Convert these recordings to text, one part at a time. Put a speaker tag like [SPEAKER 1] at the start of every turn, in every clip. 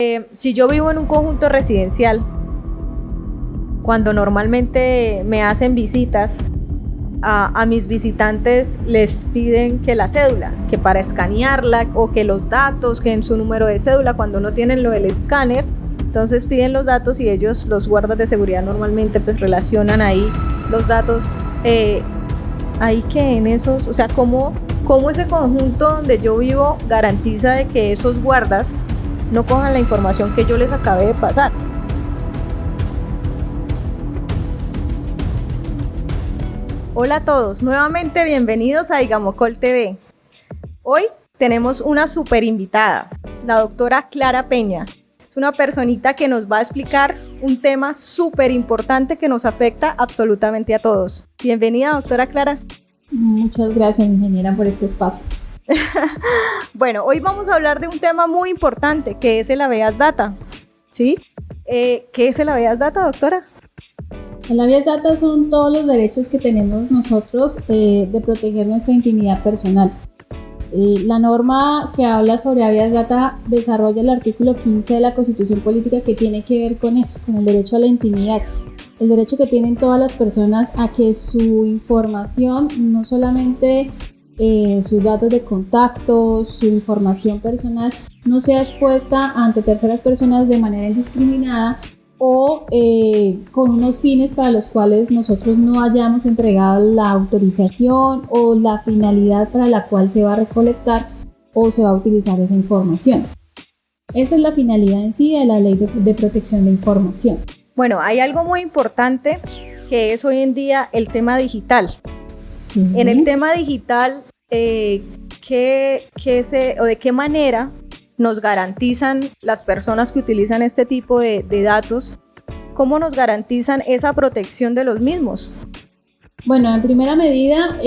[SPEAKER 1] Si yo vivo en un conjunto residencial, cuando normalmente me hacen visitas, a mis visitantes les piden que la cédula, que para escanearla, o que los datos, que en su número de cédula, cuando no tienen lo del escáner, entonces piden los datos y ellos, los guardas de seguridad, normalmente pues relacionan ahí los datos, ahí que en esos, o sea, cómo ese conjunto donde yo vivo garantiza de que esos guardas no cojan la información que yo les acabé de pasar. Hola a todos, nuevamente bienvenidos a Digamocol TV. Hoy tenemos una súper invitada, la doctora Clara Peña. Es una personita que nos va a explicar un tema súper importante que nos afecta absolutamente a todos. Bienvenida, doctora Clara.
[SPEAKER 2] Muchas gracias, ingeniera, por este espacio.
[SPEAKER 1] Bueno, hoy vamos a hablar de un tema muy importante, que es el habeas data. ¿Sí? ¿Qué es el habeas data, doctora?
[SPEAKER 2] El habeas data son todos los derechos que tenemos nosotros de proteger nuestra intimidad personal. La norma que habla sobre habeas data desarrolla el artículo 15 de la Constitución Política, que tiene que ver con eso, con el derecho a la intimidad. El derecho que tienen todas las personas a que su información, no solamente sus datos de contacto, su información personal, no sea expuesta ante terceras personas de manera indiscriminada o con unos fines para los cuales nosotros no hayamos entregado la autorización o la finalidad para la cual se va a recolectar o se va a utilizar esa información. Esa es la finalidad en sí de la Ley de Protección de Información.
[SPEAKER 1] Bueno, hay algo muy importante que es hoy en día el tema digital.
[SPEAKER 2] Sí.
[SPEAKER 1] En el tema digital, ¿de qué manera nos garantizan las personas que utilizan este tipo de datos? ¿Cómo nos garantizan esa protección de los mismos?
[SPEAKER 2] Bueno, en primera medida,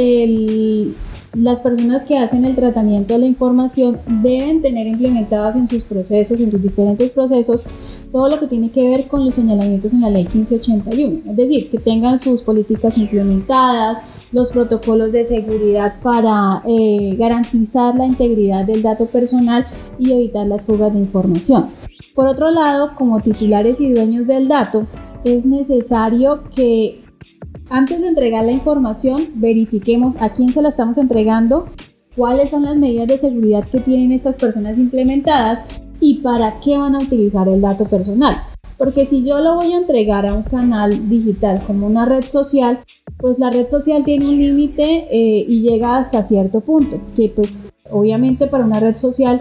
[SPEAKER 2] las personas que hacen el tratamiento de la información deben tener implementadas en sus procesos, en sus diferentes procesos, todo lo que tiene que ver con los señalamientos en la Ley 1581. Es decir, que tengan sus políticas implementadas, los protocolos de seguridad para garantizar la integridad del dato personal y evitar las fugas de información. Por otro lado, como titulares y dueños del dato, es necesario que antes de entregar la información, verifiquemos a quién se la estamos entregando, cuáles son las medidas de seguridad que tienen estas personas implementadas y para qué van a utilizar el dato personal. Porque si yo lo voy a entregar a un canal digital como una red social, pues la red social tiene un límite y llega hasta cierto punto, que pues obviamente para una red social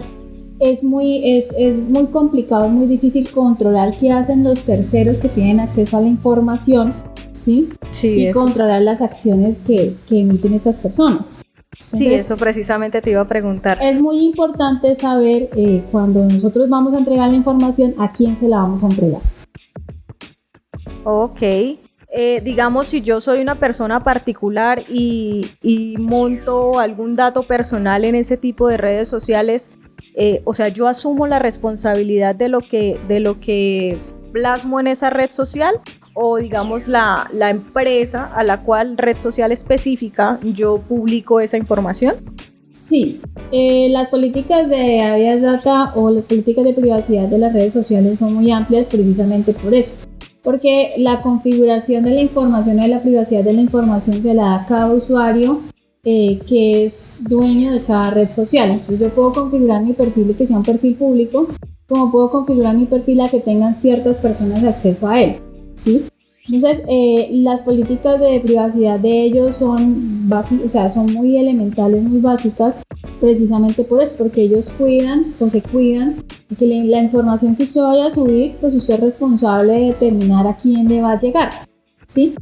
[SPEAKER 2] es muy complicado, es muy difícil controlar qué hacen los terceros que tienen acceso a la información, ¿sí?
[SPEAKER 1] Sí,
[SPEAKER 2] y
[SPEAKER 1] eso.
[SPEAKER 2] Controlar las acciones que emiten estas personas. Entonces,
[SPEAKER 1] Sí, eso precisamente te iba a preguntar.
[SPEAKER 2] es muy importante saber cuando nosotros vamos a entregar la información, a quién se la vamos a entregar.
[SPEAKER 1] Ok. Digamos, si yo soy una persona particular y monto algún dato personal en ese tipo de redes sociales, o sea, yo asumo la responsabilidad de lo que plasmo en esa red social, o digamos la empresa a la cual red social específica yo publico esa información.
[SPEAKER 2] Sí, las políticas de habeas data o las políticas de privacidad de las redes sociales son muy amplias precisamente por eso, porque la configuración de la información o de la privacidad de la información se la da a cada usuario que es dueño de cada red social. Entonces yo puedo configurar mi perfil y que sea un perfil público, como puedo configurar mi perfil a que tengan ciertas personas acceso a él, ¿sí? Entonces las políticas de privacidad de ellos son son muy elementales, muy básicas, precisamente por eso, porque ellos cuidan o se cuidan de que la información que usted vaya a subir, pues usted es responsable de determinar a quién le va a llegar, ¿sí?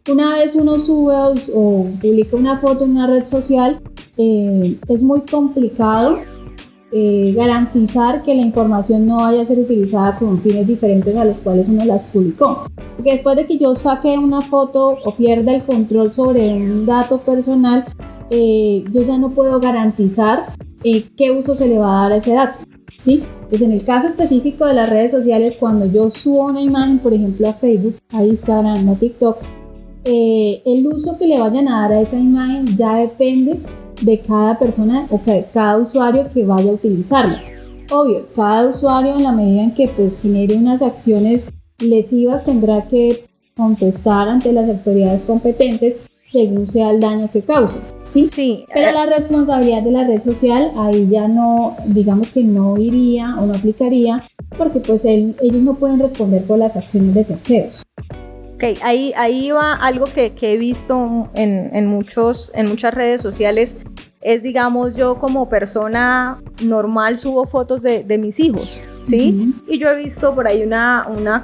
[SPEAKER 2] Una vez uno sube o publica una foto en una red social, es muy complicado garantizar que la información no vaya a ser utilizada con fines diferentes a los cuales uno las publicó. Porque después de que yo saque una foto o pierda el control sobre un dato personal, yo ya no puedo garantizar qué uso se le va a dar a ese dato, ¿sí? Pues en el caso específico de las redes sociales, cuando yo subo una imagen, por ejemplo a Facebook, a Instagram o TikTok, el uso que le vayan a dar a esa imagen ya depende de cada persona o de cada usuario que vaya a utilizarla. Obvio, cada usuario en la medida en que pues genere unas acciones lesivas tendrá que contestar ante las autoridades competentes según sea el daño que cause, ¿sí?
[SPEAKER 1] Sí.
[SPEAKER 2] Pero la responsabilidad de la red social ahí ya no, digamos que no iría o no aplicaría, porque pues ellos no pueden responder por las acciones de terceros.
[SPEAKER 1] Ok, ahí va algo que he visto en muchas redes sociales. Es, digamos, yo como persona normal subo fotos de mis hijos, ¿sí? Uh-huh. Y yo he visto por ahí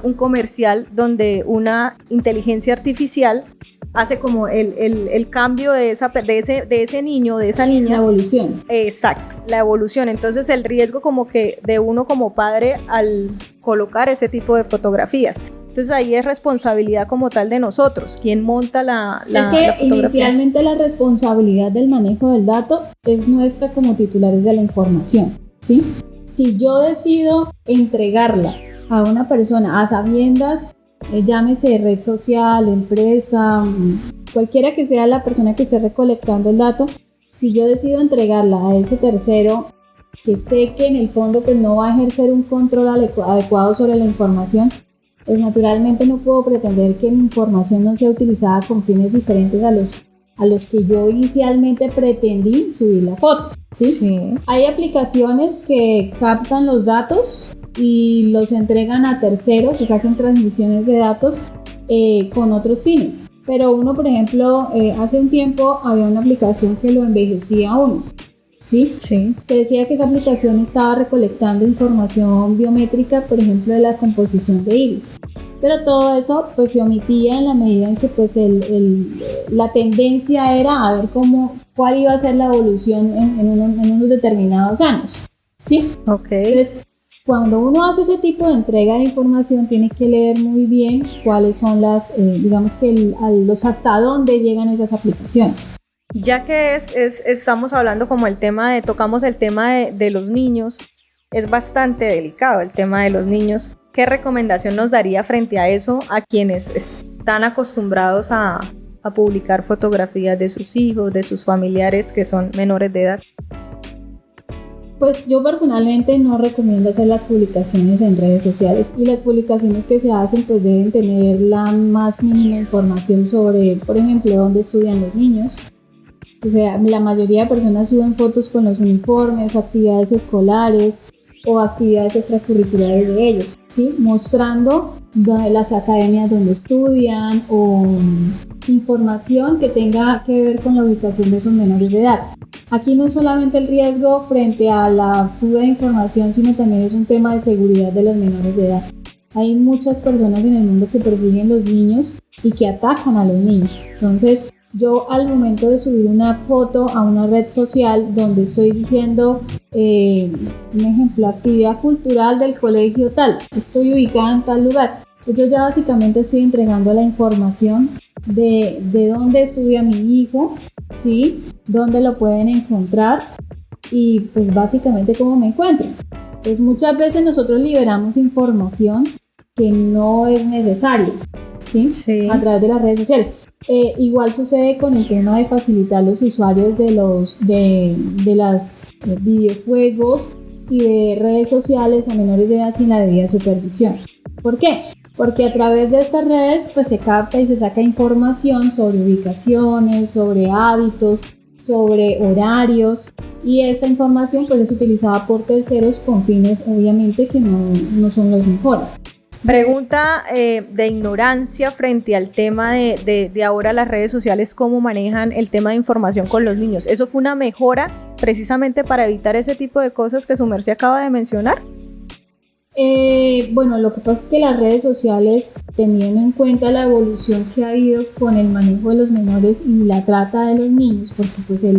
[SPEAKER 1] un comercial donde una inteligencia artificial hace como el cambio de ese niño, de esa niña.
[SPEAKER 2] La evolución.
[SPEAKER 1] Exacto, la evolución. Entonces el riesgo como que de uno como padre al colocar ese tipo de fotografías. Entonces ahí es responsabilidad como tal de nosotros, quien monta la
[SPEAKER 2] Es que
[SPEAKER 1] la
[SPEAKER 2] inicialmente la responsabilidad del manejo del dato es nuestra como titulares de la información, ¿sí? Si yo decido entregarla a una persona a sabiendas, llámese red social, empresa, cualquiera que sea la persona que esté recolectando el dato, si yo decido entregarla a ese tercero que sé que en el fondo pues no va a ejercer un control adecuado sobre la información, pues naturalmente no puedo pretender que mi información no sea utilizada con fines diferentes a los que yo inicialmente pretendí subir la foto, ¿sí?
[SPEAKER 1] Sí.
[SPEAKER 2] Hay aplicaciones que captan los datos y los entregan a terceros, pues hacen transmisiones de datos con otros fines. Pero uno, por ejemplo, hace un tiempo había una aplicación que lo envejecía a uno, ¿sí?
[SPEAKER 1] Sí.
[SPEAKER 2] Se decía que esa aplicación estaba recolectando información biométrica, por ejemplo, de la composición de iris. Pero todo eso pues se omitía en la medida en que pues la tendencia era a ver cuál iba a ser la evolución en unos determinados años, ¿sí?
[SPEAKER 1] Okay.
[SPEAKER 2] Entonces, cuando uno hace ese tipo de entrega de información, tiene que leer muy bien cuáles son digamos que los hasta dónde llegan esas aplicaciones.
[SPEAKER 1] Ya que estamos hablando como tocamos el tema de los niños, es bastante delicado el tema de los niños. ¿Qué recomendación nos daría frente a eso a quienes están acostumbrados a publicar fotografías de sus hijos, de sus familiares que son menores de edad?
[SPEAKER 2] Pues yo personalmente no recomiendo hacer las publicaciones en redes sociales, y las publicaciones que se hacen pues deben tener la más mínima información sobre, por ejemplo, dónde estudian los niños. O sea, la mayoría de personas suben fotos con los uniformes o actividades escolares o actividades extracurriculares de ellos, ¿sí? Mostrando las academias donde estudian o información que tenga que ver con la ubicación de esos menores de edad. Aquí no es solamente el riesgo frente a la fuga de información, sino también es un tema de seguridad de los menores de edad. Hay muchas personas en el mundo que persiguen los niños y que atacan a los niños. Entonces, yo al momento de subir una foto a una red social donde estoy diciendo, un ejemplo, actividad cultural del colegio tal, estoy ubicada en tal lugar, pues yo ya básicamente estoy entregando la información de dónde estudia mi hijo, ¿sí? Dónde lo pueden encontrar y pues básicamente cómo me encuentro. Pues muchas veces nosotros liberamos información que no es necesaria, ¿sí?
[SPEAKER 1] Sí.
[SPEAKER 2] A través de las redes sociales. Igual sucede con el tema de facilitar los usuarios de los videojuegos y de redes sociales a menores de edad sin la debida supervisión. ¿Por qué? Porque a través de estas redes pues se capta y se saca información sobre ubicaciones, sobre hábitos, sobre horarios, y esta información pues es utilizada por terceros con fines obviamente que no son los mejores.
[SPEAKER 1] Pregunta de ignorancia frente al tema de ahora las redes sociales, cómo manejan el tema de información con los niños. ¿Eso fue una mejora precisamente para evitar ese tipo de cosas que su merced acaba de mencionar?
[SPEAKER 2] Bueno, lo que pasa es que las redes sociales, teniendo en cuenta la evolución que ha habido con el manejo de los menores y la trata de los niños, porque pues hay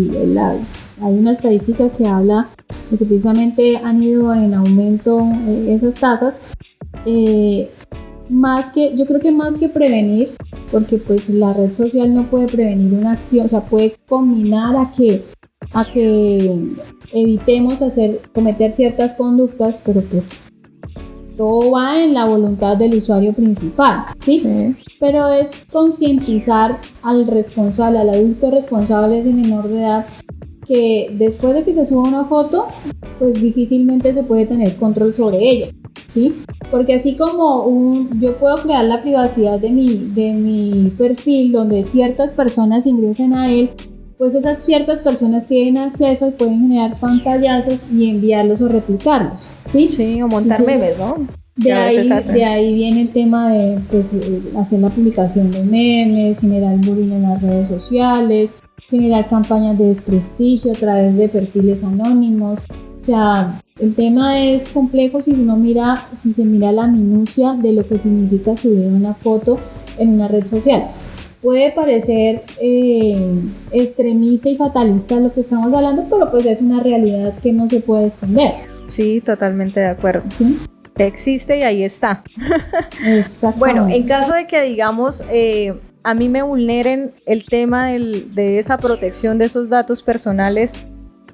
[SPEAKER 2] una estadística que habla de que precisamente han ido en aumento esas tasas. Yo creo que más que prevenir, porque pues la red social no puede prevenir una acción, o sea, puede combinar a que evitemos cometer ciertas conductas, pero pues todo va en la voluntad del usuario principal, ¿sí? Sí. Pero es concientizar al responsable, al adulto responsable de ese menor de edad, que después de que se suba una foto, pues difícilmente se puede tener control sobre ella, ¿sí? Porque así como yo puedo crear la privacidad de mi perfil donde ciertas personas ingresen a él, pues esas ciertas personas tienen acceso y pueden generar pantallazos y enviarlos o replicarlos, ¿sí?
[SPEAKER 1] Sí, o montar memes, ¿no?
[SPEAKER 2] De ahí viene el tema de pues, hacer la publicación de memes, generar bullying en las redes sociales, generar campañas de desprestigio a través de perfiles anónimos. O sea, el tema es complejo si se mira la minucia de lo que significa subir una foto en una red social. Puede parecer extremista y fatalista lo que estamos hablando, pero pues es una realidad que no se puede esconder.
[SPEAKER 1] Sí, totalmente de acuerdo.
[SPEAKER 2] ¿Sí?
[SPEAKER 1] Existe y ahí está.
[SPEAKER 2] Exactamente.
[SPEAKER 1] Bueno, en caso de que, digamos, a mí me vulneren el tema de esa protección de esos datos personales,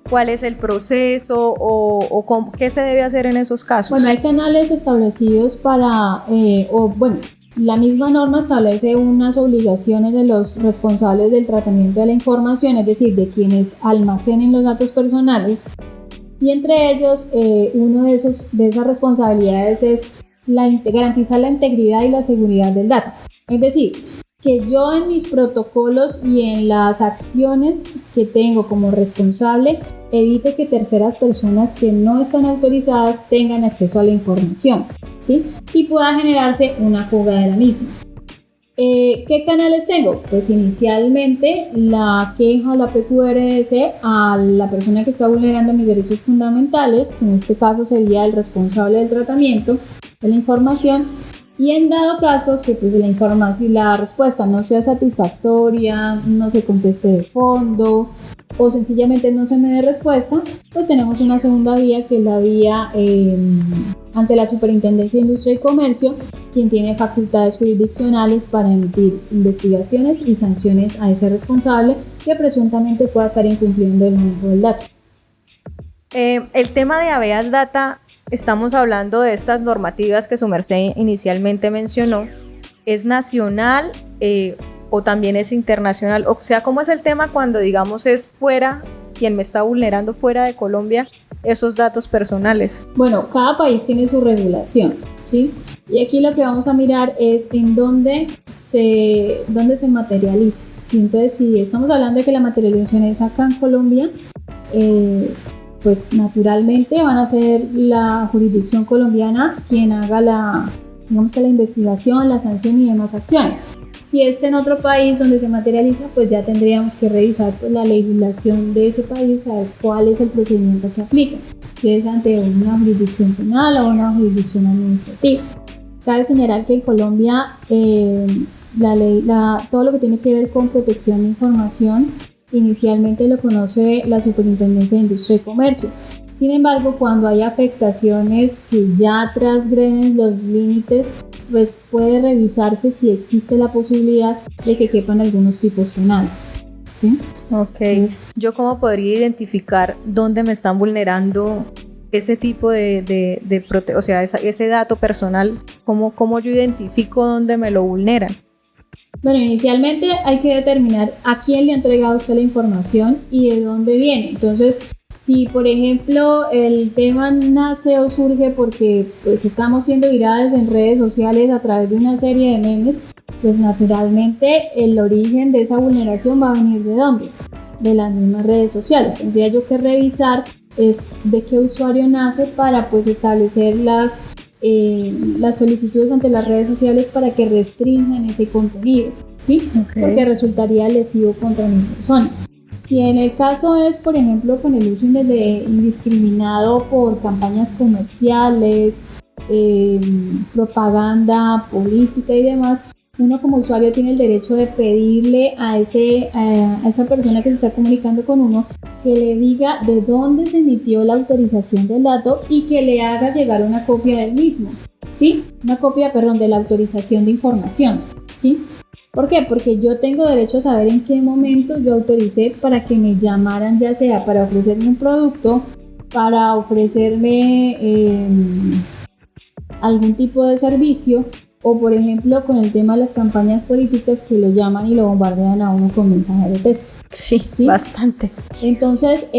[SPEAKER 1] ¿cuál es el proceso o qué se debe hacer en esos casos?
[SPEAKER 2] Bueno, hay canales establecidos la misma norma establece unas obligaciones de los responsables del tratamiento de la información, es decir, de quienes almacenen los datos personales. Y entre ellos, uno de esas responsabilidades es garantizar la integridad y la seguridad del dato. Es decir, que yo en mis protocolos y en las acciones que tengo como responsable evite que terceras personas que no están autorizadas tengan acceso a la información, ¿sí? Y pueda generarse una fuga de la misma. ¿Qué canales tengo? Pues inicialmente la queja o la PQRS a la persona que está vulnerando mis derechos fundamentales, que en este caso sería el responsable del tratamiento de la información, y en dado caso que pues la respuesta no sea satisfactoria, no se conteste de fondo o sencillamente no se me dé respuesta, pues tenemos una segunda vía, que es la vía ante la Superintendencia de Industria y Comercio, quien tiene facultades jurisdiccionales para emitir investigaciones y sanciones a ese responsable que presuntamente pueda estar incumpliendo el manejo del dato.
[SPEAKER 1] El tema de habeas data, estamos hablando de estas normativas que su merced inicialmente mencionó, ¿es nacional o también es internacional? O sea, ¿cómo es el tema cuando, digamos, es fuera, quien me está vulnerando fuera de Colombia, esos datos personales?
[SPEAKER 2] Bueno, cada país tiene su regulación, ¿sí? Y aquí lo que vamos a mirar es en dónde se materializa, ¿sí? Entonces, si estamos hablando de que la materialización es acá en Colombia, pues naturalmente van a ser la jurisdicción colombiana quien haga la investigación, la sanción y demás acciones. Si es en otro país donde se materializa, pues ya tendríamos que revisar pues, la legislación de ese país, saber cuál es el procedimiento que aplica, si es ante una jurisdicción penal o una jurisdicción administrativa. Cabe señalar que en Colombia todo lo que tiene que ver con protección de información inicialmente lo conoce la Superintendencia de Industria y Comercio. Sin embargo, cuando hay afectaciones que ya transgreden los límites, pues puede revisarse si existe la posibilidad de que quepan algunos tipos penales, ¿sí?
[SPEAKER 1] Ok. ¿Yo cómo podría identificar dónde me están vulnerando ese tipo o sea, ese dato personal? ¿Cómo yo identifico dónde me lo vulneran?
[SPEAKER 2] Bueno, inicialmente hay que determinar a quién le ha entregado usted la información y de dónde viene. Entonces, si por ejemplo el tema nace o surge porque pues estamos siendo virales en redes sociales a través de una serie de memes, pues naturalmente el origen de esa vulneración va a venir ¿de dónde? De las mismas redes sociales. Tendría yo que revisar es de qué usuario nace para pues establecer las solicitudes ante las redes sociales para que restrinjan ese contenido, ¿sí? Okay. Porque resultaría lesivo contra mi persona. Si en el caso es, por ejemplo, con el uso indiscriminado por campañas comerciales, propaganda política y demás, uno como usuario tiene el derecho de pedirle a esa persona que se está comunicando con uno que le diga de dónde se emitió la autorización del dato y que le haga llegar una copia del mismo, ¿sí? Una copia, de la autorización de información, ¿sí? ¿Por qué? Porque yo tengo derecho a saber en qué momento yo autoricé para que me llamaran, ya sea para ofrecerme un producto, para ofrecerme algún tipo de servicio, o por ejemplo con el tema de las campañas políticas que lo llaman y lo bombardean a uno con mensajes de texto.
[SPEAKER 1] Sí, bastante.
[SPEAKER 2] Entonces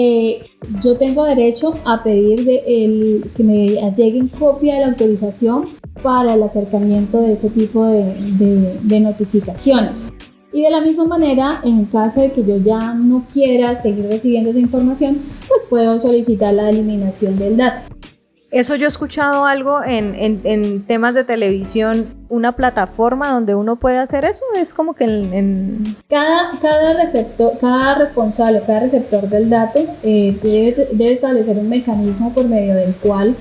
[SPEAKER 2] yo tengo derecho a pedir que me lleguen copia de la autorización para el acercamiento de ese tipo de notificaciones. Y de la misma manera, en el caso de que yo ya no quiera seguir recibiendo esa información, pues puedo solicitar la eliminación del dato.
[SPEAKER 1] Eso yo he escuchado algo en temas de televisión, una plataforma donde uno puede hacer eso, es como que
[SPEAKER 2] Cada receptor, cada responsable, cada receptor del dato debe establecer un mecanismo por medio del cual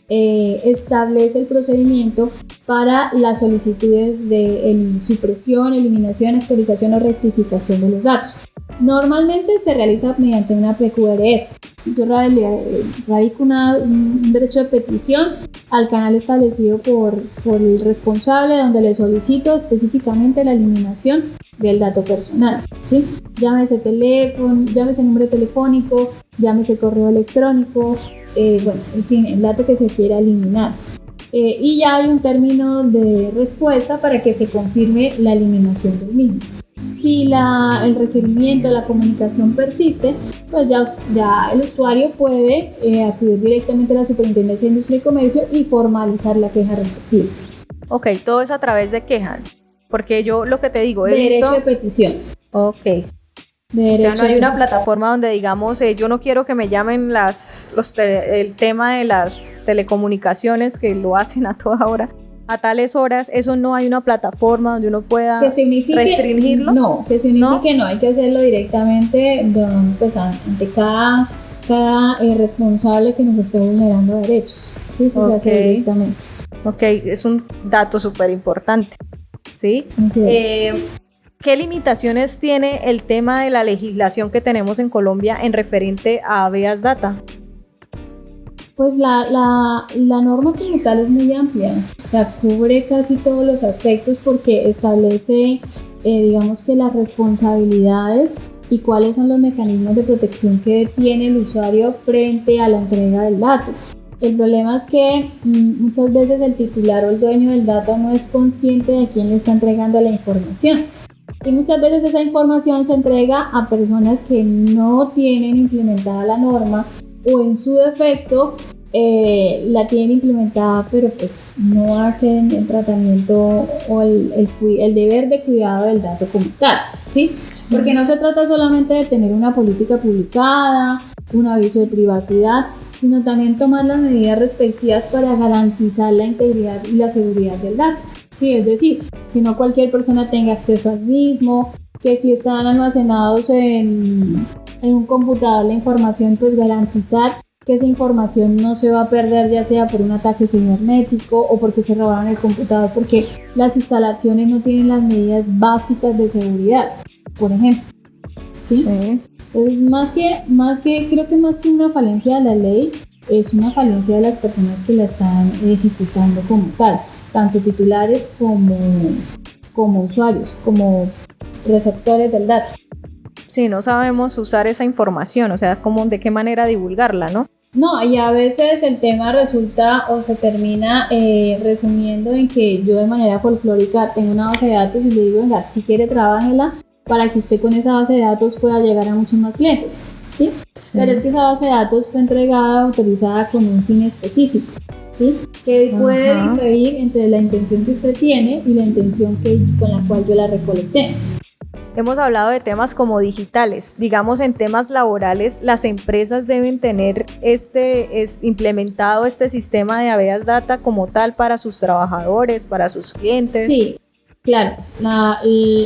[SPEAKER 2] establece el procedimiento para las solicitudes de supresión, eliminación, actualización o rectificación de los datos. Normalmente se realiza mediante una PQRS. Si yo radico un derecho de petición al canal establecido por el responsable, donde le solicito específicamente la eliminación del dato personal, ¿sí? Llámese teléfono, llámese número telefónico, llámese correo electrónico, en fin, el dato que se quiera eliminar. Y ya hay un término de respuesta para que se confirme la eliminación del mismo. Si el requerimiento, la comunicación persiste, pues ya el usuario puede acudir directamente a la Superintendencia de Industria y Comercio y formalizar la queja respectiva.
[SPEAKER 1] Ok, todo es a través de queja, porque yo lo que te digo he
[SPEAKER 2] derecho
[SPEAKER 1] visto...
[SPEAKER 2] de petición.
[SPEAKER 1] Ok. O sea, no hay una plataforma donde digamos, yo no quiero que me llamen el tema de las telecomunicaciones, que lo hacen a toda hora, a tales horas. Eso no hay una plataforma donde uno pueda restringirlo.
[SPEAKER 2] No, que signifique no, hay que hacerlo directamente pues, ante cada responsable que nos esté vulnerando derechos. Sí, eso se hace directamente.
[SPEAKER 1] Ok, es un dato súper importante. ¿Sí?
[SPEAKER 2] Así es.
[SPEAKER 1] ¿Qué limitaciones tiene el tema de la legislación que tenemos en Colombia en referente a habeas data?
[SPEAKER 2] Pues la norma como tal es muy amplia, o sea, cubre casi todos los aspectos porque establece, digamos que las responsabilidades y cuáles son los mecanismos de protección que tiene el usuario frente a la entrega del dato. El problema es que muchas veces el titular o el dueño del dato no es consciente de quién le está entregando la información. Y muchas veces esa información se entrega a personas que no tienen implementada la norma o en su defecto la tienen implementada pero pues no hacen el tratamiento o el deber de cuidado del dato como tal, ¿sí? Porque no se trata solamente de tener una política publicada, un aviso de privacidad, sino también tomar las medidas respectivas para garantizar la integridad y la seguridad del dato. Sí, es decir, que no cualquier persona tenga acceso al mismo, que si están almacenados en un computador la información, pues garantizar que esa información no se va a perder, ya sea por un ataque cibernético o porque se robaron el computador, porque las instalaciones no tienen las medidas básicas de seguridad, por ejemplo. ¿Sí? Entonces, creo que más que una falencia de la ley, es una falencia de las personas que la están ejecutando como tal, tanto titulares como usuarios, como receptores del dato.
[SPEAKER 1] Sí, no sabemos usar esa información, o sea, de qué manera divulgarla, ¿no?
[SPEAKER 2] No, y a veces el tema resulta o se termina resumiendo en que yo de manera folclórica tengo una base de datos y le digo, venga, si quiere trabájela para que usted con esa base de datos pueda llegar a muchos más clientes, ¿sí? Pero es que esa base de datos fue entregada, autorizada con un fin específico, ¿sí? Que puede diferir entre la intención que usted tiene y la intención con la cual yo la recolecté.
[SPEAKER 1] Hemos hablado de temas como digitales, digamos en temas laborales, las empresas deben tener implementado este sistema de habeas data como tal para sus trabajadores, para sus clientes.
[SPEAKER 2] Sí, claro,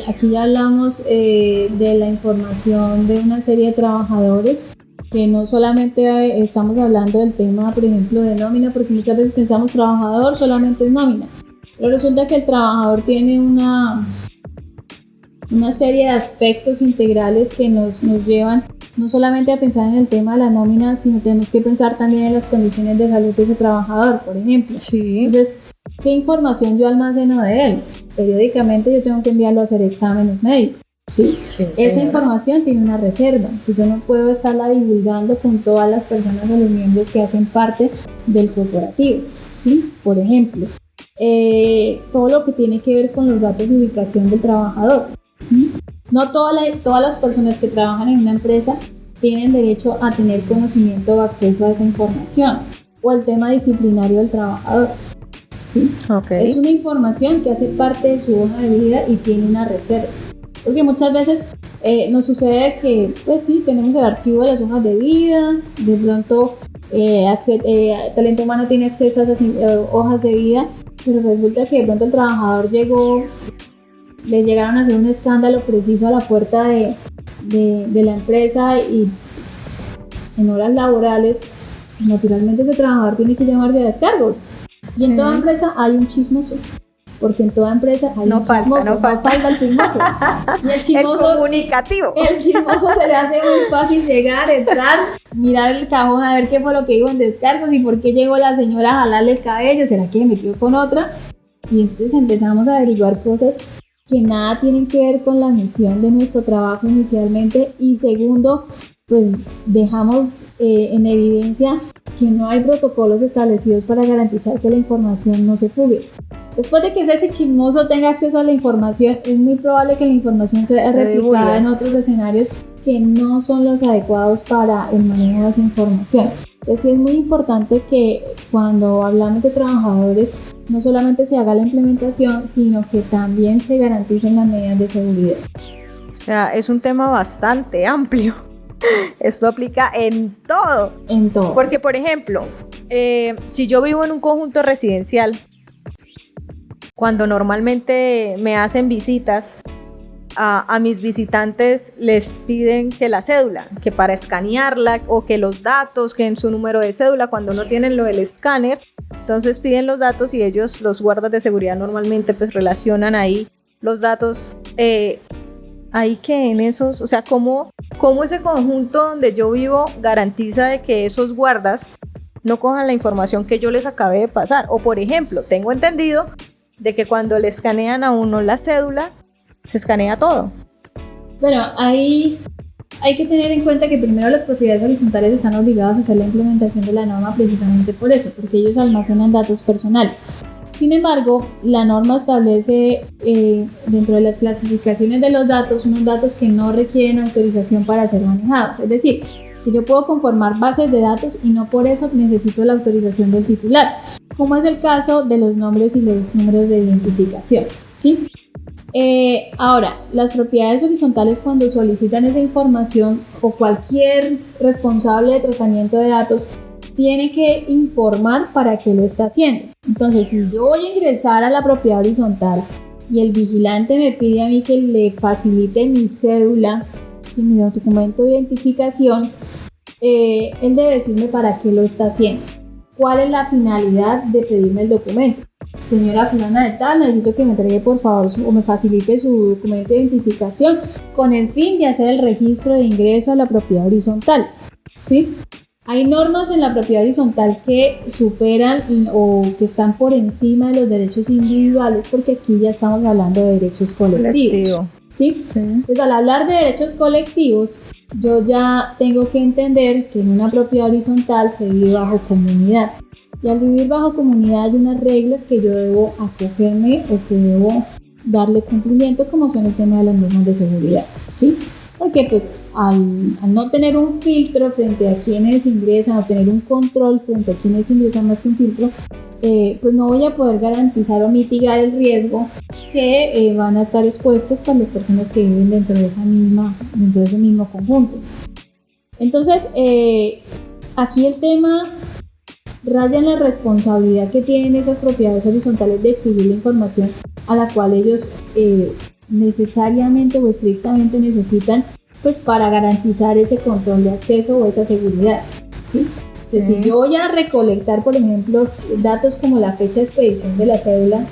[SPEAKER 2] aquí ya hablamos de la información de una serie de trabajadores, que no solamente estamos hablando del tema, por ejemplo, de nómina, porque muchas veces pensamos trabajador solamente es nómina, pero resulta que el trabajador tiene una serie de aspectos integrales que nos llevan no solamente a pensar en el tema de la nómina, sino tenemos que pensar también en las condiciones de salud de ese trabajador, por ejemplo.
[SPEAKER 1] Sí.
[SPEAKER 2] Entonces, ¿qué información yo almaceno de él? Periódicamente yo tengo que enviarlo a hacer exámenes médicos, ¿sí? Esa información tiene una reserva, que yo no puedo estarla divulgando con todas las personas o los miembros que hacen parte del corporativo, ¿sí? Por ejemplo, todo lo que tiene que ver con los datos de ubicación del trabajador. No todas las personas que trabajan en una empresa tienen derecho a tener conocimiento o acceso a esa información, o el tema disciplinario del trabajador. ¿Sí?
[SPEAKER 1] Okay.
[SPEAKER 2] Es una información que hace parte de su hoja de vida y tiene una reserva. Porque muchas veces nos sucede que, pues sí, tenemos el archivo de las hojas de vida, de pronto talento humano tiene acceso a esas hojas de vida, pero resulta que de pronto el trabajador le llegaron a hacer un escándalo preciso a la puerta de la empresa y pues, en horas laborales, naturalmente ese trabajador tiene que llamarse a descargos. Y en toda empresa hay un chismoso. Porque en toda empresa hay un chismoso, no falta el chismoso. Y el chismoso,
[SPEAKER 1] el comunicativo.
[SPEAKER 2] El chismoso se le hace muy fácil llegar, entrar, mirar el cajón a ver qué fue lo que iba en descargos y por qué llegó la señora a jalarle el cabello, ¿será que se metió con otra? Y entonces empezamos a averiguar cosas que nada tienen que ver con la misión de nuestro trabajo inicialmente, y segundo, pues dejamos en evidencia que no hay protocolos establecidos para garantizar que la información no se fugue. Después de que ese chismoso tenga acceso a la información, es muy probable que la información sea replicada en otros escenarios que no son los adecuados para el manejo de esa información. Entonces sí es muy importante que cuando hablamos de trabajadores no solamente se haga la implementación, sino que también se garanticen las medidas de seguridad.
[SPEAKER 1] O sea, es un tema bastante amplio. Esto aplica en todo.
[SPEAKER 2] En todo.
[SPEAKER 1] Porque, por ejemplo, si yo vivo en un conjunto residencial, cuando normalmente me hacen visitas, a mis visitantes les piden que la cédula, que para escanearla, o que los datos, que en su número de cédula, cuando no tienen lo del escáner, entonces piden los datos y ellos, los guardas de seguridad, normalmente pues relacionan ahí los datos, ahí que en esos, o sea, ¿cómo ese conjunto donde yo vivo garantiza de que esos guardas no cojan la información que yo les acabé de pasar? O por ejemplo, tengo entendido de que cuando le escanean a uno la cédula, se escanea todo.
[SPEAKER 2] Bueno, ahí hay que tener en cuenta que primero las propiedades horizontales están obligadas a hacer la implementación de la norma precisamente por eso, porque ellos almacenan datos personales. Sin embargo, la norma establece dentro de las clasificaciones de los datos unos datos que no requieren autorización para ser manejados. Es decir, que yo puedo conformar bases de datos y no por eso necesito la autorización del titular, como es el caso de los nombres y los números de identificación, ¿sí? Ahora, las propiedades horizontales, cuando solicitan esa información, o cualquier responsable de tratamiento de datos tiene que informar para qué lo está haciendo. Entonces, si yo voy a ingresar a la propiedad horizontal y el vigilante me pide a mí que le facilite mi cédula, ¿sí?, mi documento de identificación, él debe decirme para qué lo está haciendo. ¿Cuál es la finalidad de pedirme el documento? Señora fulana de tal, necesito que me entregue por favor o me facilite su documento de identificación con el fin de hacer el registro de ingreso a la propiedad horizontal, ¿sí? Hay normas en la propiedad horizontal que superan o que están por encima de los derechos individuales, porque aquí ya estamos hablando de derechos colectivos. ¿Sí? Pues al hablar de derechos colectivos, yo ya tengo que entender que en una propiedad horizontal se vive bajo comunidad. Y al vivir bajo comunidad hay unas reglas que yo debo acogerme o que debo darle cumplimiento, como son el tema de las normas de seguridad, ¿sí? Porque pues al no tener un filtro frente a quienes ingresan, o tener un control frente a quienes ingresan más que un filtro, pues no voy a poder garantizar o mitigar el riesgo que van a estar expuestos para las personas que viven dentro de ese mismo conjunto. Entonces, aquí el tema raya en la responsabilidad que tienen esas propiedades horizontales de exigir la información a la cual ellos necesariamente o estrictamente necesitan, pues para garantizar ese control de acceso o esa seguridad, ¿sí? Entonces, si yo voy a recolectar, por ejemplo, datos como la fecha de expedición de la cédula,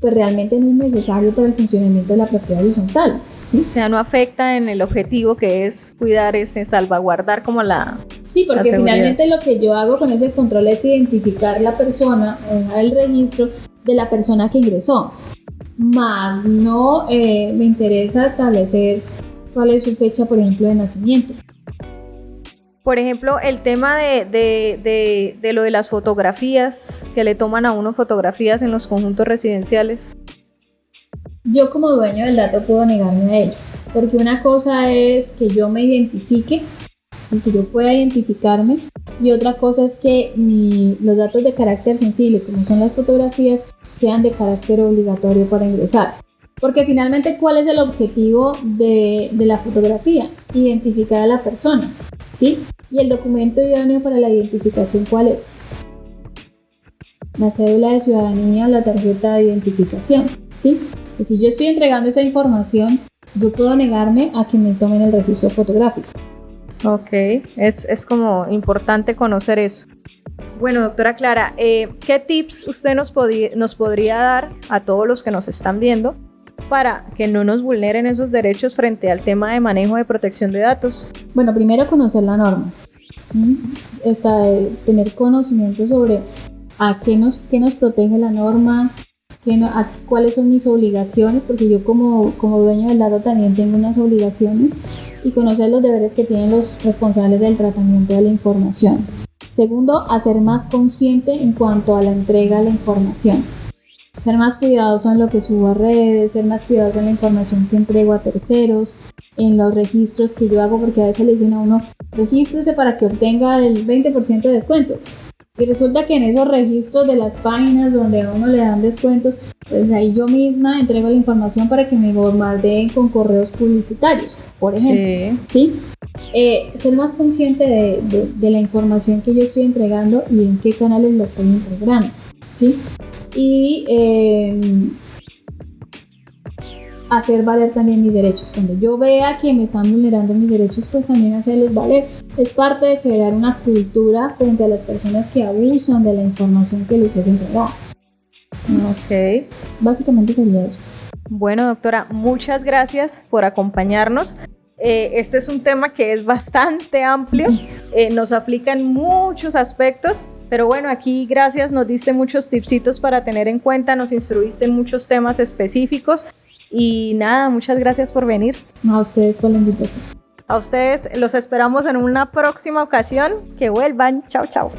[SPEAKER 2] pues realmente no es necesario para el funcionamiento de la propiedad horizontal, ¿sí?
[SPEAKER 1] O sea, no afecta en el objetivo que es cuidar, salvaguardar como la...
[SPEAKER 2] Sí, porque finalmente lo que yo hago con ese control es identificar la persona o dejar el registro de la persona que ingresó, más no me interesa establecer cuál es su fecha, por ejemplo, de nacimiento.
[SPEAKER 1] Por ejemplo, el tema de lo de las fotografías, que le toman a uno fotografías en los conjuntos residenciales.
[SPEAKER 2] Yo como dueño del dato puedo negarme a ello, porque una cosa es que yo me identifique, ¿sí? Que yo pueda identificarme, y otra cosa es que los datos de carácter sensible, como son las fotografías, sean de carácter obligatorio para ingresar. Porque finalmente, ¿cuál es el objetivo de la fotografía? Identificar a la persona, ¿sí? Y el documento idóneo para la identificación, ¿cuál es? La cédula de ciudadanía o la tarjeta de identificación, ¿sí? Y si yo estoy entregando esa información, yo puedo negarme a que me tomen el registro fotográfico.
[SPEAKER 1] Ok, es como importante conocer eso. Bueno, doctora Clara, ¿qué tips usted nos podría dar a todos los que nos están viendo para que no nos vulneren esos derechos frente al tema de manejo de protección de datos?
[SPEAKER 2] Bueno, primero conocer la norma, ¿sí? Tener conocimiento sobre a qué nos protege la norma, cuáles son mis obligaciones, porque yo como dueño del dato también tengo unas obligaciones, y conocer los deberes que tienen los responsables del tratamiento de la información. Segundo, hacer más consciente en cuanto a la entrega de la información. Ser más cuidadoso en lo que subo a redes, ser más cuidadoso en la información que entrego a terceros, en los registros que yo hago, porque a veces le dicen a uno, regístrese para que obtenga el 20% de descuento. Y resulta que en esos registros de las páginas donde a uno le dan descuentos, pues ahí yo misma entrego la información para que me bombardeen con correos publicitarios, por ejemplo. ¿Sí? Ser más consciente de la información que yo estoy entregando y en qué canales la estoy entregando, ¿sí? Y hacer valer también mis derechos. Cuando yo vea que me están vulnerando mis derechos, pues también hacerlos valer. Es parte de crear una cultura frente a las personas que abusan de la información que les es entregada. ¿Sí?
[SPEAKER 1] Ok.
[SPEAKER 2] Básicamente sería eso.
[SPEAKER 1] Bueno, doctora, muchas gracias por acompañarnos. Este es un tema que es bastante amplio, nos aplica en muchos aspectos, pero bueno, aquí gracias, nos diste muchos tipsitos para tener en cuenta, nos instruiste en muchos temas específicos y nada, muchas gracias por venir.
[SPEAKER 2] A ustedes por la invitación.
[SPEAKER 1] A ustedes los esperamos en una próxima ocasión, que vuelvan, chao, chao.